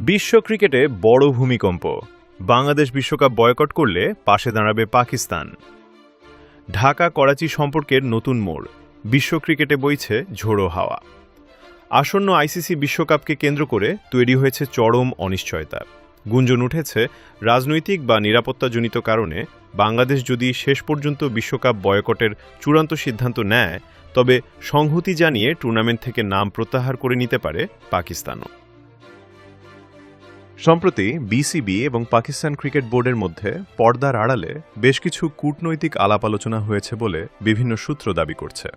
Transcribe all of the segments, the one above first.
বিশ্ব ক্রিকেটে বড় ভূমিকম্প। বাংলাদেশ বিশ্বকাপ বয়কট করলে পাশে দাঁড়াবে পাকিস্তান। ঢাকা করাচি সম্পর্কের নতুন মোড়। বিশ্ব ক্রিকেটে বইছে ঝোড়ো হাওয়া। আসন্ন আইসিসি বিশ্বকাপকে কেন্দ্র করে তৈরি হয়েছে চরম অনিশ্চয়তা। গুঞ্জন উঠেছে রাজনৈতিক বা নিরাপত্তাজনিত কারণে বাংলাদেশ যদি শেষ পর্যন্ত বিশ্বকাপ বয়কটের চূড়ান্ত সিদ্ধান্ত নেয়, তবে সংহতি জানিয়ে টুর্নামেন্ট থেকে নাম প্রত্যাহার করে নিতে পারে পাকিস্তানও। সম্প্রতি বিসিবি এবং পাকিস্তান ক্রিকেট বোর্ডের মধ্যে পর্দার আড়ালে বেশ কিছু কূটনৈতিক আলাপ আলোচনা হয়েছে বলে বিভিন্ন সূত্র দাবি করছে।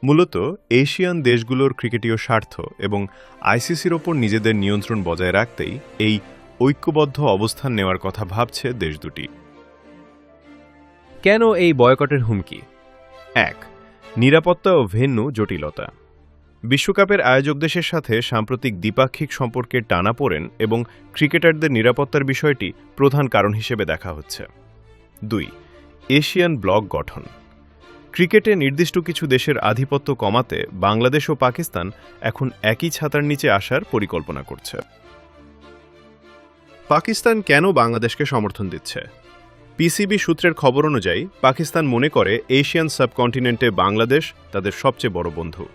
মূলত এশিয়ান দেশগুলোর ক্রিকেটীয় স্বার্থ এবং আইসিসির ওপর নিজেদের নিয়ন্ত্রণ বজায় রাখতেই এই ঐক্যবদ্ধ অবস্থান নেওয়ার কথা ভাবছে দেশ দুটি। কেন এই বয়কটের হুমকি? ১. নিরাপত্তা ও ভেন্যু জটিলতা। বিশ্বকাপের আয়োজক দেশের সাথে সাম্প্রতিক দ্বিপাক্ষিক সম্পর্কের টানাপোড়েন এবং ক্রিকেটারদের নিরাপত্তার বিষয়টি প্রধান কারণ হিসেবে দেখা হচ্ছে। ২. এশিয়ান ব্লক গঠন। ক্রিকেটে নির্দিষ্ট কিছু দেশের আধিপত্য কমাতে বাংলাদেশ ও পাকিস্তান এখন একই ছাতার নিচে আসার পরিকল্পনা করছে। পাকিস্তান কেন বাংলাদেশকে সমর্থন দিচ্ছে? পিসিবি সূত্রের খবর অনুযায়ী পাকিস্তান মনে করে এশিয়ান সাবকন্টিনেন্টে বাংলাদেশ তাদের সবচেয়ে বড় বন্ধু।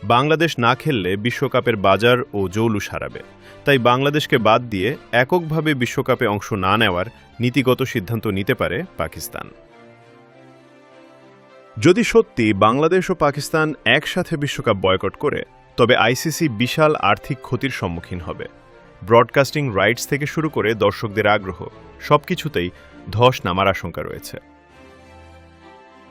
বাংলাদেশ না খেললে বিশ্বকাপের বাজার ও জৌলুস হারাবে, তাই বাংলাদেশকে বাদ দিয়ে এককভাবে বিশ্বকাপে অংশ না নেওয়ার নীতিগত সিদ্ধান্ত নিতে পারে পাকিস্তান। যদি সত্যি বাংলাদেশ ও পাকিস্তান একসাথে বিশ্বকাপ বয়কট করে, তবে আইসিসি বিশাল আর্থিক ক্ষতির সম্মুখীন হবে। ব্রডকাস্টিং রাইটস থেকে শুরু করে দর্শকদের আগ্রহ, সবকিছুতেই ধস নামার আশঙ্কা রয়েছে।